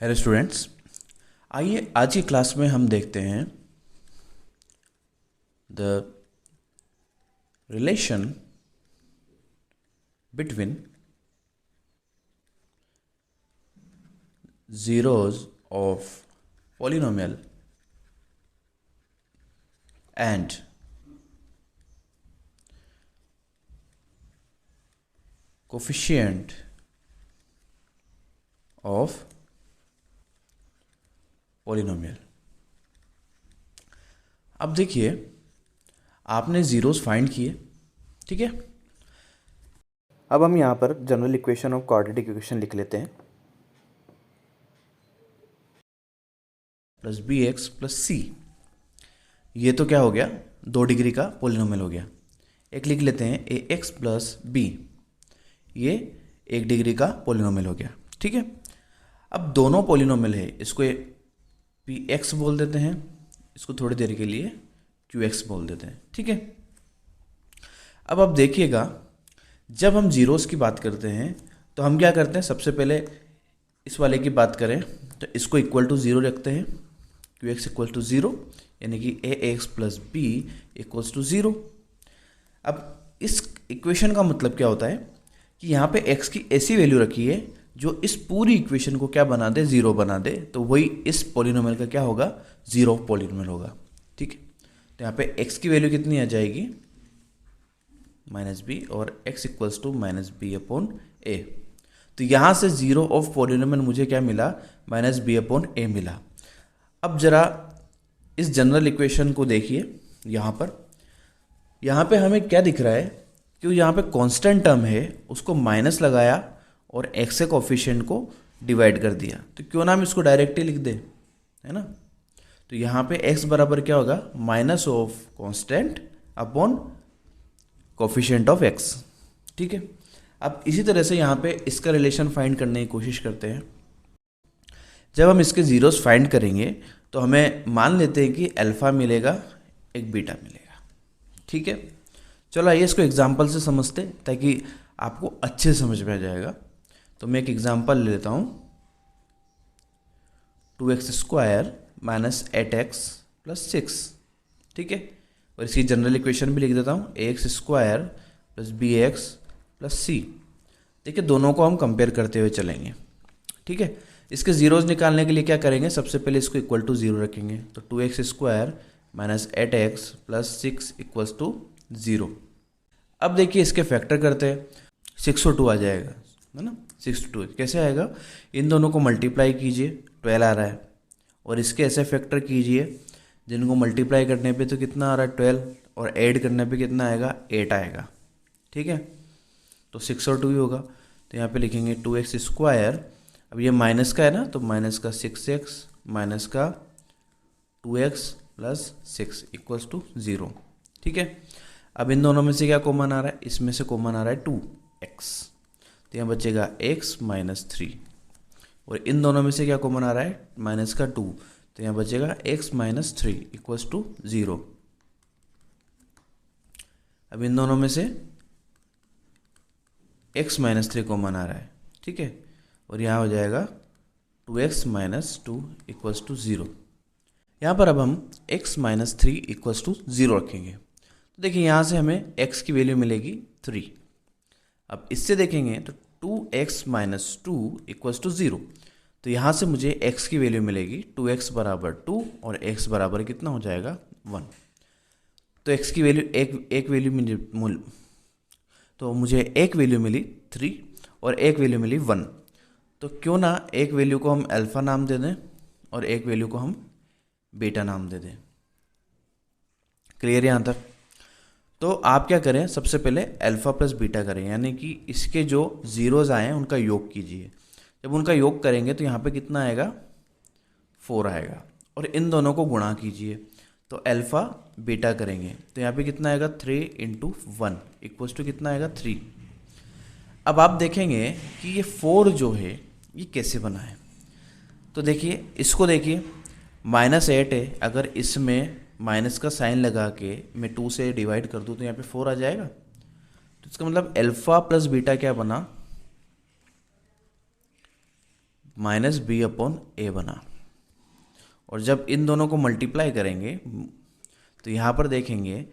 Hello students, आइए आज की क्लास में हम देखते हैं the relation between zeros of polynomial and coefficient of polynomial। अब देखिए, आपने ज़ीरोस फाइंड किए, ठीक है। अब हम यहाँ पर general equation of quadratic equation लिख लेते हैं, प्लस बी एक्स प्लस सी। ये तो क्या हो गया, 2 डिग्री का पोलिनोमियल हो गया। एक लिख लेते हैं ए एक्स प्लस बी, ये 1 डिग्री का पोलिनोमियल हो गया, ठीक है। अब दोनों पोलिनोमियल है, इसको पी एक्स बोल देते हैं, इसको थोड़ी देर के लिए क्यू एक्स बोल देते हैं, ठीक है। अब आप देखिएगा, जब हम जीरोस की बात करते हैं तो हम क्या करते हैं, सबसे पहले इस वाले की बात करें तो इसको इक्वल टू ज़ीरो रखते हैं, Q X equal to zero, यानी कि A X plus B equals to zero. अब इस इक्वेशन का मतलब क्या होता है कि यहाँ पे x की ऐसी वैल्यू रखी है जो इस पूरी इक्वेशन को क्या बना दे, ज़ीरो बना दे, तो वही इस पॉलिनोमियल का क्या होगा, ज़ीरो पॉलिनोमियल होगा, ठीक है। तो यहाँ पे x की वैल्यू कितनी आ जाएगी, माइनस बी, और x equals to minus B upon A. तो यहाँ से ज़ीरो ऑफ पॉलिनोमियल मुझे क्या मिला, माइनस बी अपॉन ए मिला। अब जरा इस जनरल इक्वेशन को देखिए, यहाँ पे हमें क्या दिख रहा है कि यहाँ पे कांस्टेंट टर्म है, उसको माइनस लगाया और x के कोफिशिएंट को डिवाइड कर दिया। तो क्यों ना हम इसको डायरेक्टली लिख दें, है ना। तो यहाँ पे x बराबर क्या होगा, minus of constant upon coefficient of x, ठीक है। अब इसी तरह से यहाँ पे इसका रिलेशन फाइंड करने की कोशिश करते हैं। जब हम इसके ज़ीरोस फाइंड करेंगे तो हमें मान लेते हैं कि अल्फ़ा मिलेगा, एक बीटा मिलेगा, ठीक है। चलो आइए इसको एग्जांपल से समझते हैं ताकि आपको अच्छे से समझ में आ जाएगा। तो मैं एक एग्जांपल ले लेता हूँ, 2x² माइनस 8x प्लस 6, ठीक है। और इसकी जनरल इक्वेशन भी लिख देता हूँ, ax² प्लस bx प्लस सी। देखिए, दोनों को हम कंपेयर करते हुए चलेंगे, ठीक है। इसके जीरोस निकालने के लिए क्या करेंगे, सबसे पहले इसको इक्वल टू ज़ीरो रखेंगे। तो 2x² minus 8x plus 6 equals to zero. अब देखिए इसके फैक्टर करते हैं, 6 और 2 आ जाएगा, है ना। 6 to 2 कैसे आएगा, इन दोनों को मल्टीप्लाई कीजिए, 12 आ रहा है, और इसके ऐसे फैक्टर कीजिए जिनको मल्टीप्लाई करने पे तो कितना आ रहा है, 12, और ऐड करने पे कितना आएगा, 8 आएगा, ठीक है। तो 6 और 2 ही होगा। तो यहाँ पे लिखेंगे 2x², अब ये माइनस का है ना, तो माइनस का 6x माइनस का 2x plus 6 equals to zero, ठीक है। अब इन दोनों में से क्या कॉमन आ रहा है, इसमें से कॉमन आ रहा है 2x, तो यहाँ बचेगा x माइनस 3, और इन दोनों में से क्या कॉमन आ रहा है, माइनस का 2, तो यहाँ बचेगा x minus 3 equals to zero. अब इन दोनों में से x माइनस 3 कॉमन आ रहा है, ठीक है, और यहाँ हो जाएगा 2x minus 2 equals to zero. यहाँ पर अब हम x minus 3 equals to zero रखेंगे। तो देखिए यहाँ से हमें x की वैल्यू मिलेगी 3। अब इससे देखेंगे तो 2x minus 2 equals to zero. तो यहाँ से मुझे x की वैल्यू मिलेगी 2x बराबर 2 और x बराबर कितना हो जाएगा, 1। तो x की वैल्यू एक वैल्यू तो मुझे एक वैल्यू मिली 3 और एक वैल्यू मिली 1। तो क्यों ना एक वैल्यू को हम अल्फ़ा नाम दे दें और एक वैल्यू को हम बीटा नाम दे दें। क्लियर यहाँ तक। तो आप क्या करें, सबसे पहले अल्फ़ा प्लस बीटा करें, यानी कि इसके जो ज़ीरोज़ आए हैं उनका योग कीजिए। जब उनका योग करेंगे तो यहाँ पे कितना आएगा, 4 आएगा, और इन दोनों को गुणा कीजिए। तो अल्फ़ा बीटा करेंगे तो यहाँ पे कितना आएगा, 3 इंटू 1 इक्वल्स टू कितना आएगा, 3। अब आप देखेंगे कि ये 4 जो है ये कैसे बना है। तो देखिए इसको देखिए, -8 है, अगर इसमें माइनस का साइन लगा के मैं 2 से डिवाइड कर दूँ तो यहाँ पे 4 आ जाएगा। तो इसका मतलब अल्फ़ा प्लस बीटा क्या बना, माइनस बी अपॉन ए बना। और जब इन दोनों को मल्टीप्लाई करेंगे तो यहाँ पर देखेंगे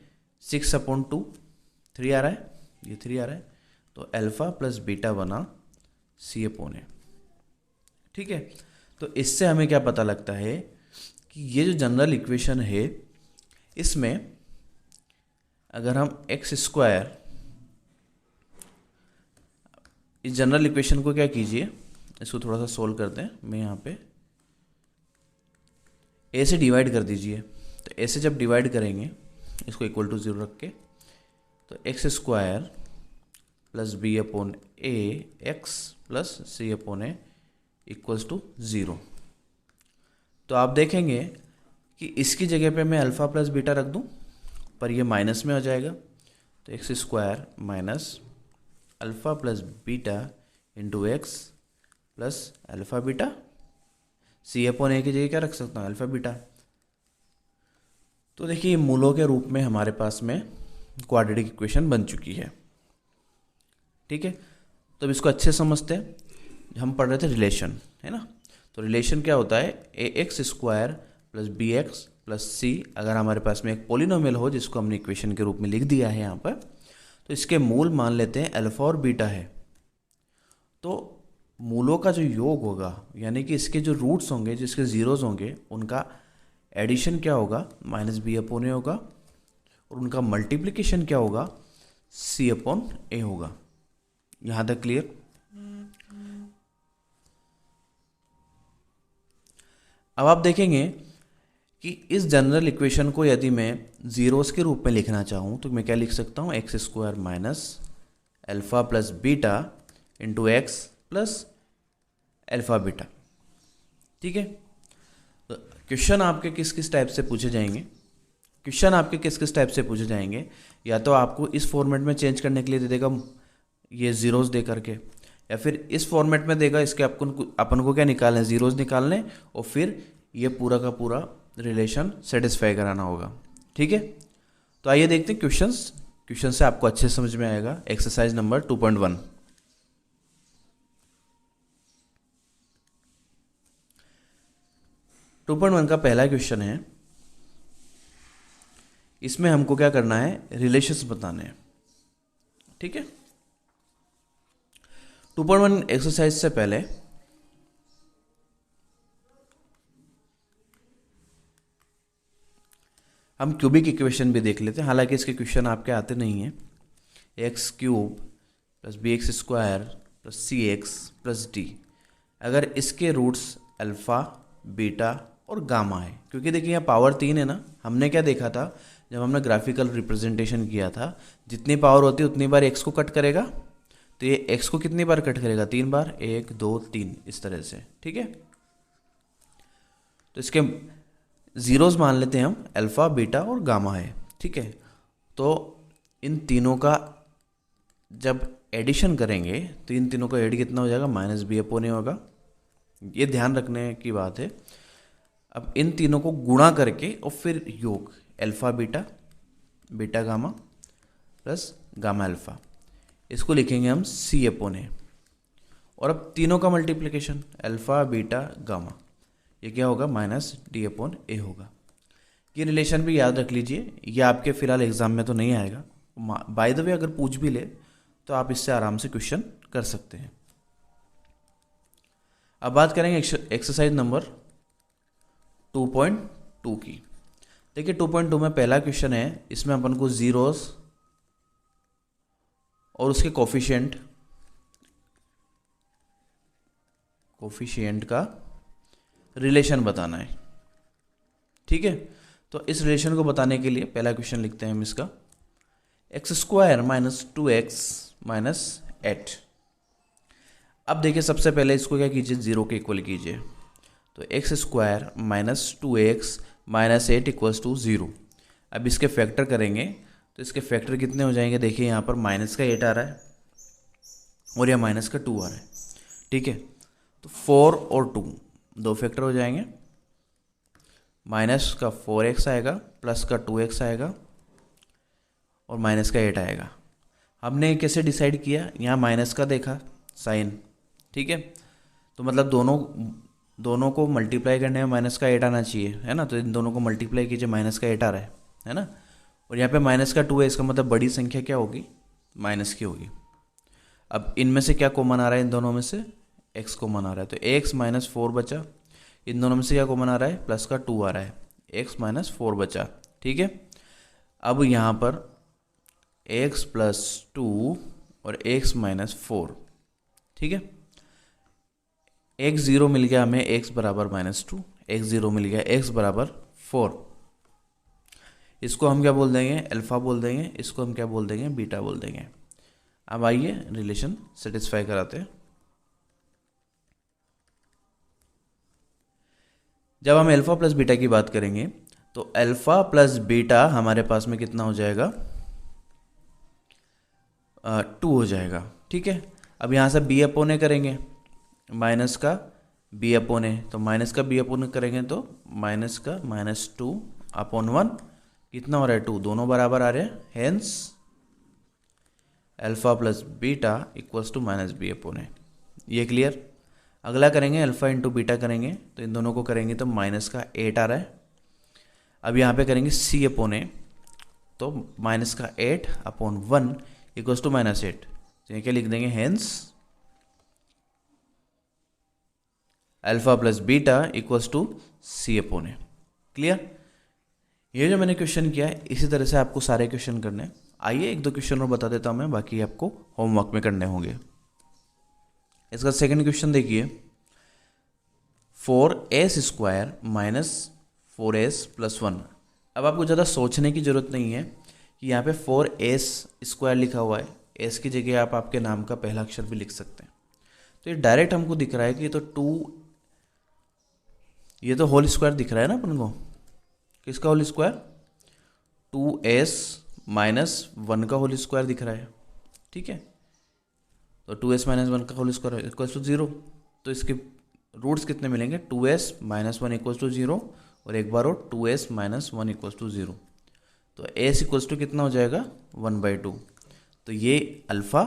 6/2 3 आ रहा है, ये 3 आ रहा है, तो अल्फ़ा प्लस बीटा बना C/A। ठीक है, तो इससे हमें क्या पता लगता है कि ये जो जनरल इक्वेशन है इसमें अगर हम x², इस जनरल इक्वेशन को क्या कीजिए, इसको थोड़ा सा सोल्व करते हैं। मैं यहाँ पे a से डिवाइड कर दीजिए, तो a से जब डिवाइड करेंगे इसको इक्वल टू 0 रख के, तो x² plus B upon A X plus C upon A equals to 0। तो आप देखेंगे कि इसकी जगह पे मैं अल्फ़ा प्लस बीटा रख दूं, पर ये माइनस में हो जाएगा, तो x² minus alpha plus beta into X plus alpha beta, C upon A की जगह क्या रख सकता हूँ, अल्फ़ा बीटा। तो देखिए मूलों के रूप में हमारे पास में क्वाड्रेटिक इक्वेशन बन चुकी है। ठीक है, तो अब इसको अच्छे समझते हैं। हम पढ़ रहे थे रिलेशन, है ना, तो रिलेशन क्या होता है, ax² plus B X plus C. अगर हमारे पास में एक पोलिनोमियल हो जिसको हमने इक्वेशन के रूप में लिख दिया है यहाँ पर, तो इसके मूल मान लेते हैं अल्फ़ा और बीटा है, तो मूलों का जो योग होगा यानी कि इसके जो रूट्स होंगे, जिसके ज़ीरोज़ होंगे, उनका एडिशन क्या होगा, माइनस बी अपॉन ए होगा, और उनका मल्टीप्लिकेशन क्या होगा, सी अपॉन ए होगा। यहाँ तक क्लियर। अब आप देखेंगे कि इस जनरल इक्वेशन को यदि मैं ज़ीरोज़ के रूप में लिखना चाहूँ तो मैं क्या लिख सकता हूँ, x² minus alpha plus beta into X plus alpha beta. ठीक है, तो क्वेश्चन आपके किस किस टाइप से पूछे जाएंगे, या तो आपको इस फॉर्मेट में चेंज करने के लिए दे देगा ये ज़ीरोज़ दे करके, या फिर इस फॉर्मेट में देगा, इसके अपन को क्या निकालना है, ज़ीरोज़ निकालने, और फिर ये पूरा का पूरा रिलेशन सेटिस्फाई कराना होगा। ठीक है, तो आइए देखते हैं क्वेश्चन से आपको अच्छे समझ में आएगा। Exercise number 2.1। का पहला क्वेश्चन है, इसमें हमको क्या करना है, रिलेशंस बताने हैं। ठीक है, 2.1 एक्सरसाइज से पहले हम क्यूबिक इक्वेशन भी देख लेते हैं, हालांकि इसके क्वेश्चन आपके आते नहीं हैं। x³ plus bx² plus cx plus d, अगर इसके रूट्स अल्फ़ा, बीटा और गामा है, क्योंकि देखिए यहाँ पावर 3 है ना, हमने क्या देखा था जब हमने ग्राफिकल रिप्रेजेंटेशन किया था, जितनी पावर होती है उतनी बार x को कट करेगा, तो ये x को कितनी बार कट करेगा, 3 बार, 1 2 3 इस तरह से। ठीक है, तो इसके ज़ीरोज़ मान लेते हैं हम, अल्फ़ा, बीटा और गामा है। ठीक है, तो इन तीनों का जब एडिशन करेंगे तो इन तीनों का एड कितना हो जाएगा, माइनस बी अपॉन ए होगा। ये ध्यान रखने की बात है। अब इन तीनों को गुणा करके और फिर योग alpha beta, beta gamma plus gamma alpha, इसको लिखेंगे हम सी अपॉन ए। और अब तीनों का मल्टीप्लिकेशन अल्फ़ा बीटा गामा, ये क्या होगा, माइनस डी अपॉन ए होगा। ये रिलेशन भी याद रख लीजिए, ये आपके फिलहाल एग्जाम में तो नहीं आएगा, बाय द वे अगर पूछ भी ले तो आप इससे आराम से क्वेश्चन कर सकते हैं। अब बात करेंगे एक्सरसाइज नंबर 2.2 की। देखिए 2.2 में पहला क्वेश्चन है, इसमें अपन को ज़ीरोज़ और उसके कोफिशिएंट का रिलेशन बताना है। ठीक है, तो इस रिलेशन को बताने के लिए पहला क्वेश्चन लिखते हैं हम इसका, x² माइनस 2x माइनस 8। अब देखिए सबसे पहले इसको क्या कीजिए, 0 के इक्वल कीजिए, तो x² minus 2x minus 8 equals to 0। अब इसके फैक्टर करेंगे तो इसके फैक्टर कितने हो जाएंगे, देखिए यहाँ पर माइनस का 8 आ रहा है और यह माइनस का 2 आ रहा है। ठीक है, तो 4 और 2 दो फैक्टर हो जाएंगे, माइनस का 4x आएगा, प्लस का 2x आएगा और माइनस का 8 आएगा। हमने कैसे डिसाइड किया, यहाँ माइनस का देखा साइन। ठीक है, तो मतलब दोनों को मल्टीप्लाई करने में माइनस का 8 आना चाहिए, है ना। तो इन दोनों को मल्टीप्लाई कीजिए, माइनस का 8 आ रहा है ना। और यहाँ पे माइनस का 2 है, इसका मतलब बड़ी संख्या क्या होगी, माइनस की होगी। अब इनमें से क्या कॉमन आ रहा है, इन दोनों में से x कॉमन आ रहा है, तो x माइनस 4 बचा। इन दोनों में से क्या कॉमन आ रहा है, प्लस का 2 आ रहा है, x माइनस 4 बचा। ठीक है, अब यहाँ पर x प्लस 2 और x माइनस 4, ठीक है। x ज़ीरो मिल गया हमें, x बराबर -2, x ज़ीरो मिल गया, x बराबर 4। इसको हम क्या बोल देंगे, अल्फ़ा बोल देंगे, इसको हम क्या बोल देंगे, बीटा बोल देंगे। अब आइए रिलेशन सेटिस्फाई कराते हैं। जब हम अल्फ़ा प्लस बीटा की बात करेंगे तो अल्फ़ा प्लस बीटा हमारे पास में कितना हो जाएगा, 2 हो जाएगा। ठीक है, अब यहाँ से बी अपोन ए करेंगे, माइनस का बी अपोन ए, तो माइनस का बी अपोन करेंगे तो माइनस का -2 अपॉन 1, कितना हो रहा है 2, दोनों बराबर आ रहे हैं, hence alpha plus beta equals to minus B upon A. ये क्लियर। अगला करेंगे अल्फ़ा इंटू बीटा करेंगे, तो इन दोनों को करेंगे तो माइनस का 8 आ रहा है। अब यहाँ पे करेंगे सी अपोन ए, तो माइनस का 8 अपॉन 1 इक्वल्स टू -8, तो ये क्या लिख देंगे, hence alpha plus beta equals to C upon A. Clear. ये जो मैंने क्वेश्चन किया है इसी तरह से आपको सारे क्वेश्चन करने हैं। आइए एक दो क्वेश्चन और बता देता हूँ मैं, बाकी आपको होमवर्क में करने होंगे। इसका सेकंड क्वेश्चन देखिए, 4s square minus 4s plus 1। अब आपको ज़्यादा सोचने की ज़रूरत नहीं है कि यहाँ पे 4s स्क्वायर लिखा हुआ है, s की जगह आप आपके नाम का पहला अक्षर भी लिख सकते हैं। तो ये डायरेक्ट हमको दिख रहा है कि ये तो 2, ये तो होल स्क्वायर दिख रहा है ना अपन को, किसका होल स्क्वायर, 2s माइनस 1 का होल स्क्वायर दिख रहा है। ठीक है, तो 2s माइनस 1 का होल स्क्वायर इक्वल्स टू 0, तो इसके रूट्स कितने मिलेंगे, 2s माइनस 1 इक्वल्स टू 0 और एक बार और 2s माइनस 1 इक्वल्स टू 0, तो s इक्वल्स टू कितना हो जाएगा, 1/2। तो ये अल्फ़ा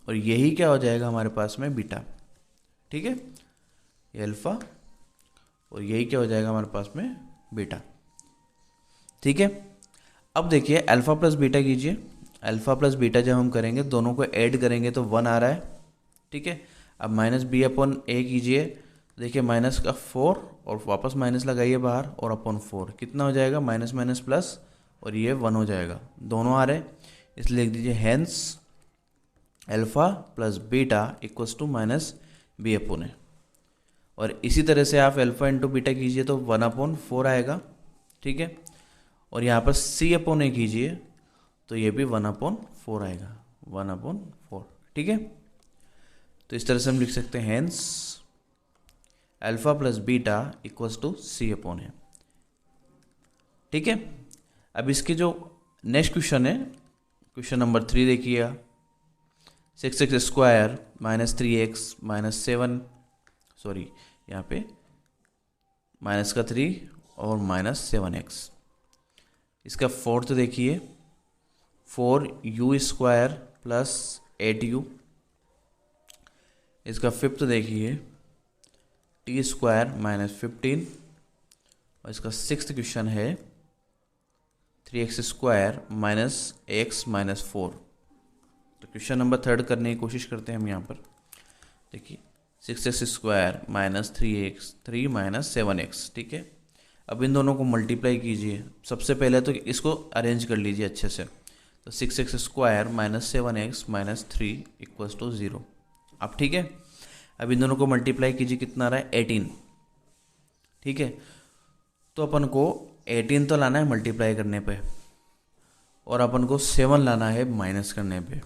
और यही क्या हो जाएगा हमारे पास में, बीटा। ठीक है, ये अल्फ़ा और यही क्या हो जाएगा हमारे पास में, बीटा। ठीक है, अब देखिए अल्फ़ा प्लस बीटा कीजिए। अल्फ़ा प्लस बीटा जब हम करेंगे दोनों को ऐड करेंगे तो 1 आ रहा है। ठीक है, अब माइनस बी अपॉन ए कीजिए, देखिए माइनस का 4 और वापस माइनस लगाइए बाहर और अपॉन 4, कितना हो जाएगा, माइनस माइनस प्लस और ये 1 हो जाएगा, दोनों आ रहे हैं, इसलिए लिख दीजिए hence alpha plus beta equals to minus B upon A. और इसी तरह से आप अल्फ़ा इंटू बीटा कीजिए तो 1/4 आएगा। ठीक है, और यहाँ पर सी अपॉन ए कीजिए तो ये भी 1/4 आएगा, 1/4। ठीक है, तो इस तरह से हम लिख सकते हैं hence alpha plus beta equals to C upon A. ठीक है, अब इसके जो नेक्स्ट क्वेश्चन है, क्वेश्चन नंबर 3 देखिए, 6x square minus 3x minus 7, sorry यहाँ पे माइनस का 3 और माइनस 7x। इसका फोर्थ देखिए, 4u स्क्वायर प्लस 8u। इसका फिफ्थ देखिए, t स्क्वायर माइनस 15। और इसका सिक्स्थ क्वेश्चन है 3x square minus x minus 4। तो क्वेश्चन नंबर 3 करने की कोशिश करते हैं हम यहाँ पर। देखिए 6x square minus 3 minus 7x। ठीक है, अब इन दोनों को मल्टीप्लाई कीजिए। सबसे पहले तो इसको अरेंज कर लीजिए अच्छे से, तो 6x square minus 7x minus 3 equals to 0। अब ठीक है, अब इन दोनों को मल्टीप्लाई कीजिए, कितना आ रहा है, 18। ठीक है, तो अपन को 18 तो लाना है मल्टीप्लाई करने पे और अपन को 7 लाना है माइनस करने पे।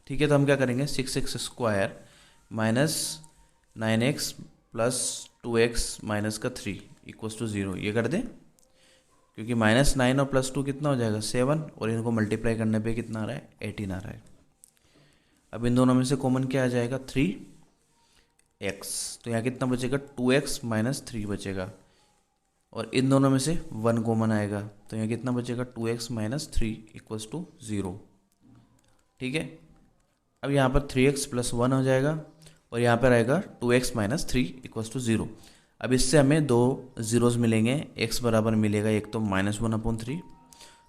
ठीक है, तो हम क्या करेंगे, 6x square minus 9x plus 2x minus का 3 इक्वल्स टू 0, ये कर दें, क्योंकि -9 और +2 कितना हो जाएगा, 7, और इनको मल्टीप्लाई करने पे कितना आ रहा है, 18 आ रहा है। अब इन दोनों में से कॉमन क्या आ जाएगा, 3x, तो यहाँ कितना बचेगा, 2x माइनस 3 बचेगा, और इन दोनों में से 1 कॉमन आएगा, तो यहाँ कितना बचेगा, 2x माइनस 3 इक्वल्स टू 0। ठीक है, अब यहाँ पर 3x प्लस 1 हो जाएगा और यहाँ पर आएगा 2x माइनस 3 इक्वल्स टू 0। अब इससे हमें दो ज़ीरोज़ मिलेंगे, x बराबर मिलेगा एक तो -1/3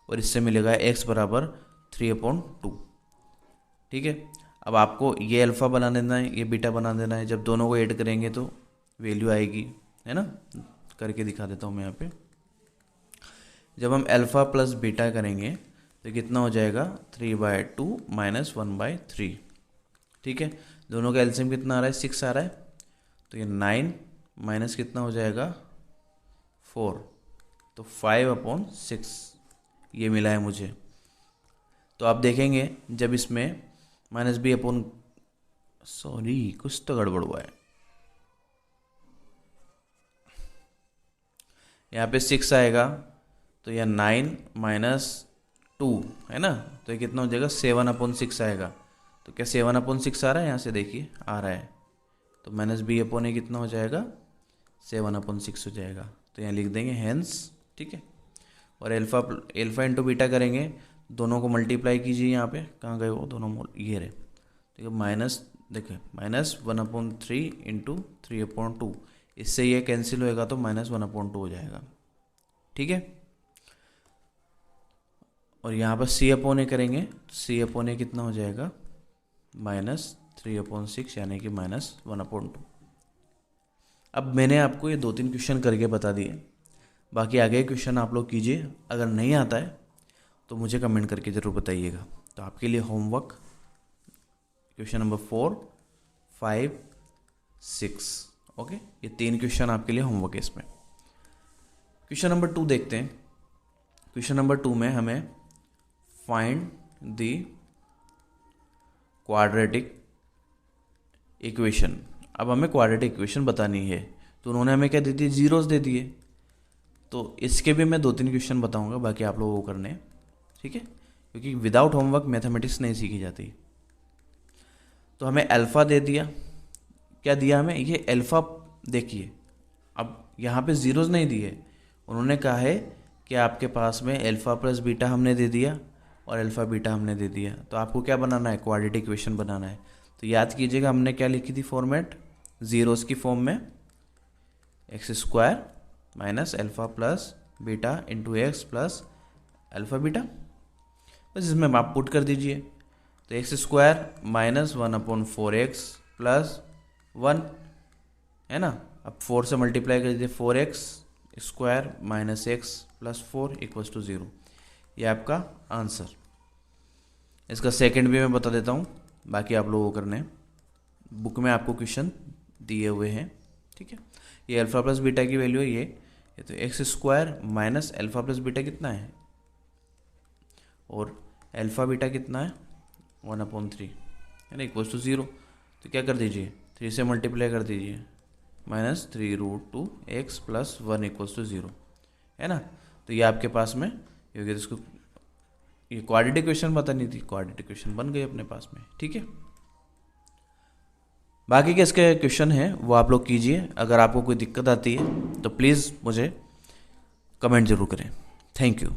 और इससे मिलेगा x बराबर 3/2। ठीक है, अब आपको ये अल्फ़ा बना देना है, ये बीटा बना देना है। जब दोनों को ऐड करेंगे तो वैल्यू आएगी, है ना। करके दिखा देता हूँ मैं यहाँ पे। जब हम अल्फ़ा प्लस बीटा करेंगे तो कितना हो जाएगा 3/2 माइनस 1/3। ठीक है, दोनों का एलसीएम कितना आ रहा है 6 आ रहा है, तो ये 9 माइनस कितना हो जाएगा 4, तो 5/6 ये मिला है मुझे। तो आप देखेंगे जब इसमें -b/, सॉरी कुछ तो गड़बड़ हुआ है, यहाँ पे 6 आएगा तो यह 9 माइनस 2 है ना, तो ये कितना हो जाएगा 7/6 आएगा। तो क्या 7/6 आ रहा है, यहाँ से देखिए आ रहा है, तो -b/a कितना हो जाएगा 7/6 हो जाएगा। तो यहाँ लिख देंगे हेंस। ठीक है, और एल्फा इंटू बीटा करेंगे, दोनों को मल्टीप्लाई कीजिए। यहाँ पे कहाँ गए वो दोनों, ये रहे। ठीक है, माइनस देखिए -1/3 इंटू 3/2, इससे ये कैंसिल होएगा तो -1/2 हो जाएगा। ठीक है, और यहाँ पर c/a करेंगे तो c/a कितना हो जाएगा -3/6 यानी कि -1/2। अब मैंने आपको ये 2-3 क्वेश्चन करके बता दिए, बाकी आगे क्वेश्चन आप लोग कीजिए। अगर नहीं आता है तो मुझे कमेंट करके ज़रूर बताइएगा। तो आपके लिए होमवर्क क्वेश्चन नंबर 4, 5, 6, ओके, ये 3 क्वेश्चन आपके लिए होमवर्क है इसमें। क्वेश्चन नंबर 2 देखते हैं। क्वेश्चन नंबर 2 में हमें फाइंड द क्वाड्रेटिक इक्वेशन, अब हमें क्वाड्रेटिक इक्वेशन बतानी है। तो उन्होंने हमें क्या दे दिए, जीरोस दे दिए। तो इसके भी मैं 2-3 क्वेश्चन बताऊंगा, बाकी आप लोगों को करने हैं। ठीक है, क्योंकि विदाउट होमवर्क मैथमेटिक्स नहीं सीखी जाती। तो हमें अल्फ़ा दे दिया, क्या दिया हमें, ये अल्फ़ा देखिए। अब यहाँ पे जीरोस नहीं दिए, उन्होंने कहा है कि आपके पास में अल्फ़ा प्लस बीटा हमने दे दिया और अल्फ़ा बीटा हमने दे दिया। तो आपको क्या बनाना है, क्वाड्रेटिक इक्वेशन बनाना है। तो याद कीजिएगा हमने क्या लिखी थी फॉर्मेट, जीरोस की फॉर्म में x² minus alpha plus beta into X plus alpha beta, बस इसमें आप पुट कर दीजिए। तो x² माइनस 1/4x प्लस 1 है ना। अब 4 से मल्टीप्लाई कर दीजिए, 4x² minus x plus 4 equals to 0। ये आपका आंसर। इसका सेकंड भी मैं बता देता हूँ, बाकी आप लोगों को करने हैं। बुक में आपको क्वेश्चन दिए हुए हैं। ठीक है, ये अल्फ़ा प्लस बीटा की वैल्यू है ये तो x² minus alpha plus beta कितना है, और अल्फ़ा बीटा कितना है 1/3 है ना, इक्वल्स टू 0। तो क्या कर दीजिए, 3 से मल्टीप्लाई कर दीजिए, -3√2x प्लस 1 इक्वल्स टू 0 है ना। तो ये आपके पास में ये इसको, ये क्वाड्रेटिक इक्वेशन बतानी थी, क्वाड्रेटिक इक्वेशन बन गई अपने पास में। ठीक है, बाकी के इसके क्वेश्चन हैं वो आप लोग कीजिए। अगर आपको कोई दिक्कत आती है तो प्लीज़ मुझे कमेंट ज़रूर करें। Thank you.